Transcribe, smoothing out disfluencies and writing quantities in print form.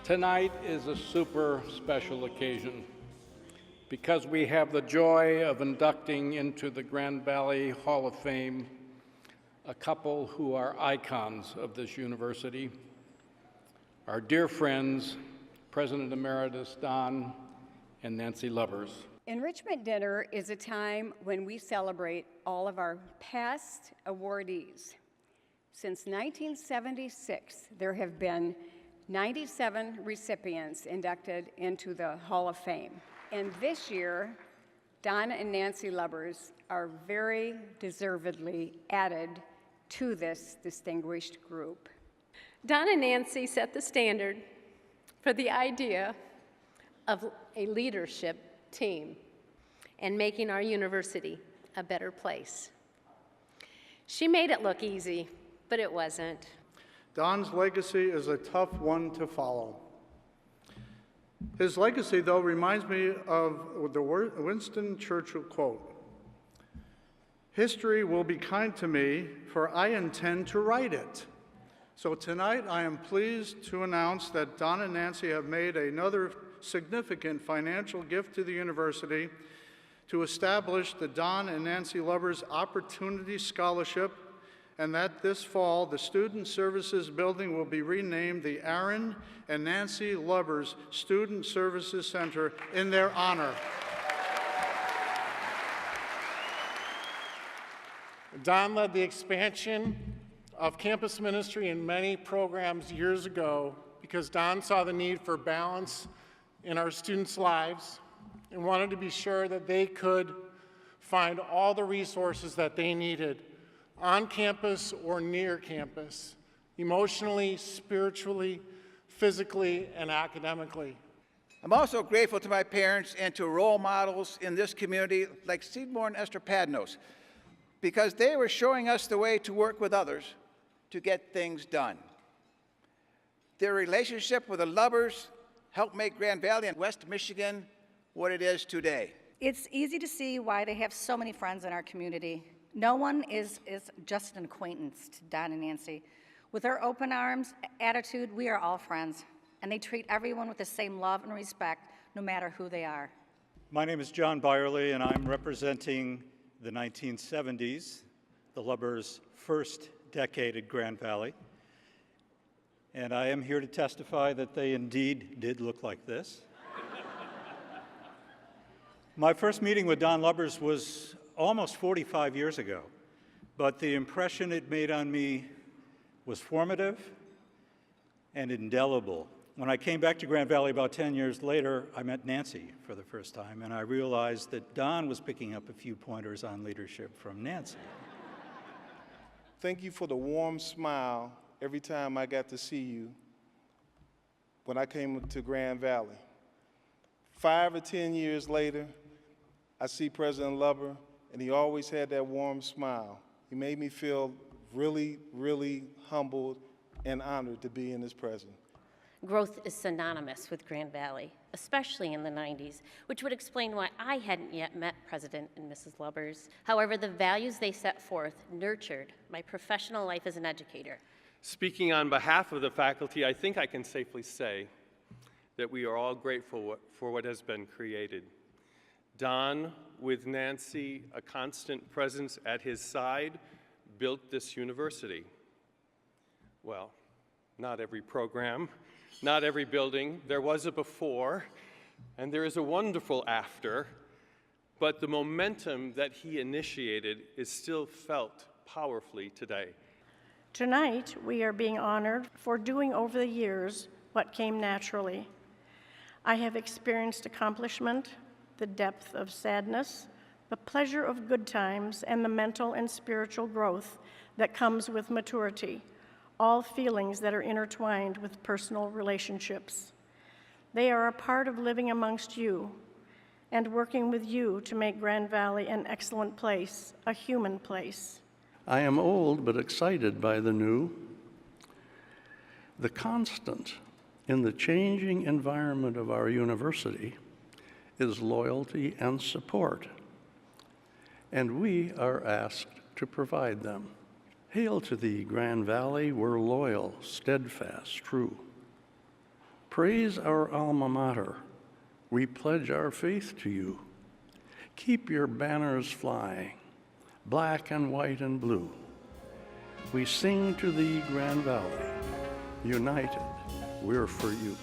Tonight is a super special occasion because we have the joy of inducting into the Grand Valley Hall of Fame a couple who are icons of this university, our dear friends, President Emeritus Don and Nancy Lubbers. Enrichment Dinner is a time when we celebrate all of our past awardees. Since 1976, there have been 97 recipients inducted into the Hall of Fame. And this year, Don and Nancy Lubbers are very deservedly added to this distinguished group. Don and Nancy set the standard for the idea of a leadership team and making our university a better place. She made it look easy, but it wasn't. Don's legacy is a tough one to follow. His legacy, though, reminds me of the Winston Churchill quote, "History will be kind to me, for I intend to write it." So tonight I am pleased to announce that Don and Nancy have made another significant financial gift to the university to establish the Don and Nancy Lubbers Opportunity Scholarship, and that this fall, the Student Services Building will be renamed the Aaron and Nancy Lubbers Student Services Center in their honor. Don led the expansion of campus ministry in many programs years ago because Don saw the need for balance in our students' lives and wanted to be sure that they could find all the resources that they needed on campus or near campus, emotionally, spiritually, physically, and academically. I'm also grateful to my parents and to role models in this community like Seymour and Esther Padnos, because they were showing us the way to work with others to get things done. Their relationship with the Lubbers helped make Grand Valley and West Michigan what it is today. It's easy to see why they have so many friends in our community. No one is just an acquaintance to Don and Nancy. With their open arms attitude, we are all friends, and they treat everyone with the same love and respect, no matter who they are. My name is John Byerly, and I'm representing the 1970s, the Lubbers' first decade at Grand Valley. And I am here to testify that they indeed did look like this. My first meeting with Don Lubbers was almost 45 years ago, but the impression it made on me was formative and indelible. When I came back to Grand Valley about 10 years later, I met Nancy for the first time, and I realized that Don was picking up a few pointers on leadership from Nancy. Thank you for the warm smile every time I got to see you when I came to Grand Valley. 5 or 10 years later, I see President Lubber, and he always had that warm smile. He made me feel really, really humbled and honored to be in his presence. Growth is synonymous with Grand Valley, especially in the 90s, which would explain why I hadn't yet met President and Mrs. Lubbers. However, the values they set forth nurtured my professional life as an educator. Speaking on behalf of the faculty, I think I can safely say that we are all grateful for what has been created. Don, with Nancy, a constant presence at his side, built this university. Well, not every program, not every building. There was a before, and there is a wonderful after, but the momentum that he initiated is still felt powerfully today. Tonight, we are being honored for doing over the years what came naturally. I have experienced accomplishment, the depth of sadness, the pleasure of good times, and the mental and spiritual growth that comes with maturity, all feelings that are intertwined with personal relationships. They are a part of living amongst you and working with you to make Grand Valley an excellent place, a human place. I am old but excited by the new. The constant in the changing environment of our university is loyalty and support, and we are asked to provide them. Hail to thee, Grand Valley, we're loyal, steadfast, true. Praise our alma mater. We pledge our faith to you. Keep your banners flying, black and white and blue. We sing to thee, Grand Valley. United, we're for you.